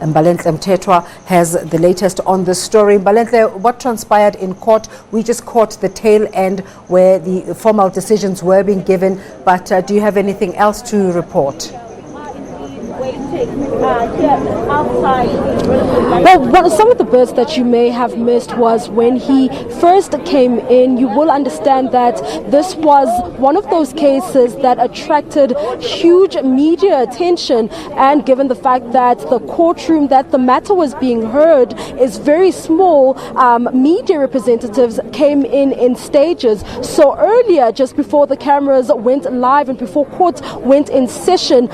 Mbalenhle Mthethwa has the latest on this story. Mbalenhle, what transpired in court? We just caught the tail end where the formal decisions were being given, but do you have anything else to report? Well, some of the bits that you may have missed was when he first came in. You will understand that this was one of those cases that attracted huge media attention, and given the fact that the courtroom that the matter was being heard is very small, media representatives came in stages. So earlier, just before the cameras went live and before court was in session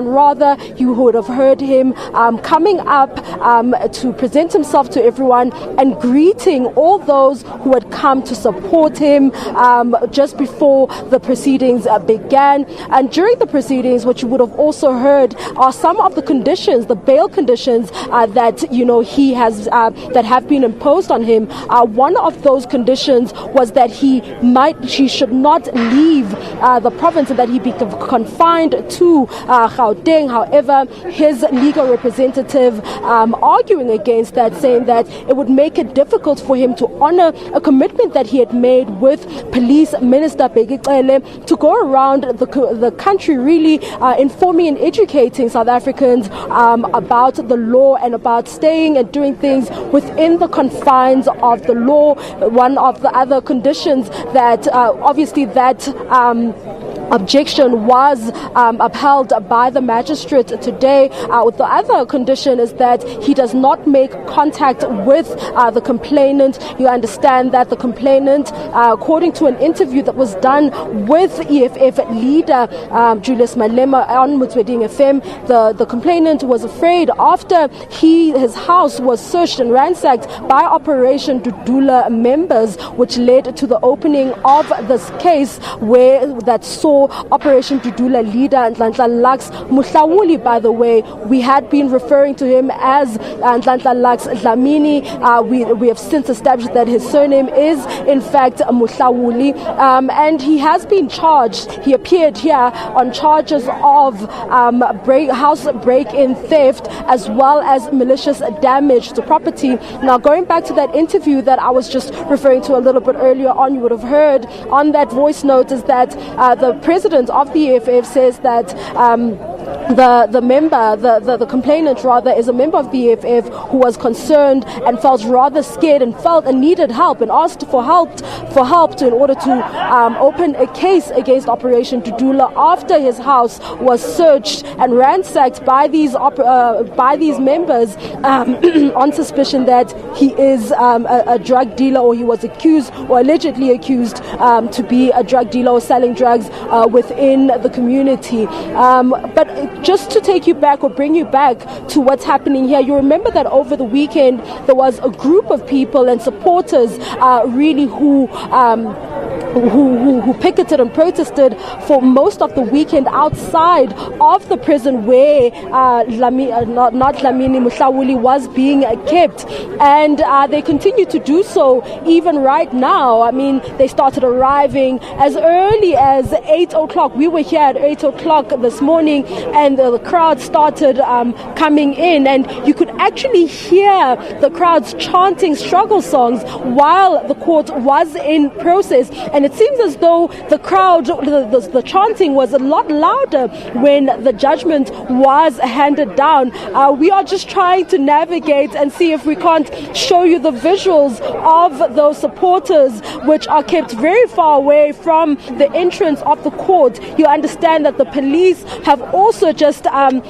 rather, you would have heard him coming up to present himself to everyone and greeting all those who had come to support him just before the proceedings began. And during the proceedings, what you would have also heard are some of the conditions, the bail conditions that he has that have been imposed on him. One of those conditions was that he should not leave the province and that he be confined to Gauteng. However, his legal representative arguing against that, saying that it would make it difficult for him to honor a commitment that he had made with Police Minister Bheki to go around the country really informing and educating South Africans about the law and about staying and doing things within the confines of the law. One of the other conditions that obviously that objection was upheld by the magistrate today. With the other condition is that he does not make contact with the complainant. You understand that the complainant, according to an interview that was done with EFF leader Julius Malema on Motsweding FM, the complainant was afraid after his house was searched and ransacked by Operation Dudula members, which led to the opening of this case that saw Operation Dudula leader Nhlanhla Lux Mohlauli. By the way, we had been referring to him as Nhlanhla Lux Dlamini. We have since established that his surname is in fact Mohlauli, and he has been charged. He appeared here on charges of house break-in theft as well as malicious damage to property. Now, going back to that interview that I was just referring to a little bit earlier on, you would have heard on that voice note is that the president of the EFF says that the complainant rather is a member of the EFF who was concerned and felt rather scared and needed help and asked for help in order to open a case against Operation Dudula after his house was searched and ransacked by these members on suspicion that he is a drug dealer, or he was accused or allegedly accused to be a drug dealer or selling drugs within the community. But just to take you back or bring you back to what's happening here, you remember that over the weekend there was a group of people and supporters really who picketed and protested for most of the weekend outside of the prison where Dlamini Mohlauli was being kept, and they continue to do so even right now. I mean, they started arriving as early as 8 o'clock. We were here at 8 o'clock this morning, and the crowd started coming in, and you could actually hear the crowds chanting struggle songs while the court was in process. And it seems as though the crowd, the chanting was a lot louder when the judgment was handed down. We are just trying to navigate and see if we can't show you the visuals of those supporters, which are kept very far away from the entrance of the court. You understand that the police have also just done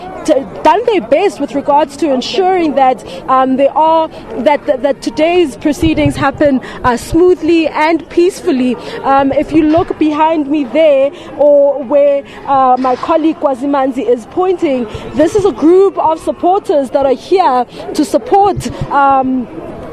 their best with regards to ensuring that that today's proceedings happen smoothly and peacefully. If you look behind me there, or where my colleague Kwazimanzi is pointing, this is a group of supporters that are here to support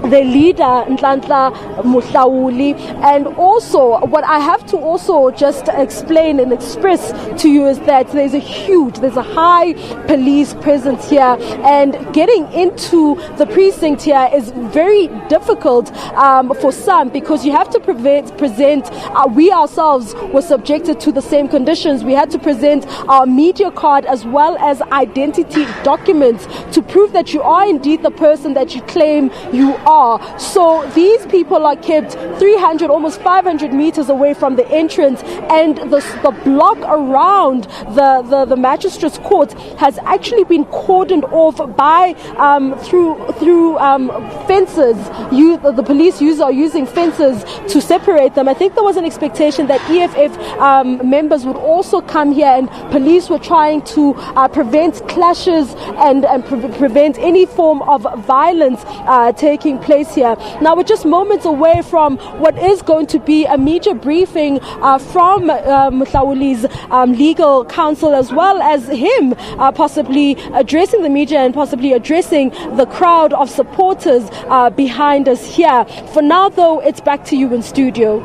the leader Nhlanhla Mohlauli. And also what I have to also just explain and express to you is that there's a high police presence here, and getting into the precinct here is very difficult for some, because you have to present we ourselves were subjected to the same conditions. We had to present our media card as well as identity documents to prove that you are indeed the person that you claim you are. So these people are kept 300, almost 500 meters away from the entrance, and the block around the magistrate's court has actually been cordoned off by through fences. The police are using fences to separate them. I think there was an expectation that EFF members would also come here, and police were trying to prevent clashes and prevent any form of violence taking place here. Now we're just moments away from what is going to be a media briefing from Mohlauli's legal counsel, as well as him possibly addressing the media and possibly addressing the crowd of supporters behind us here. For now though, it's back to you in studio.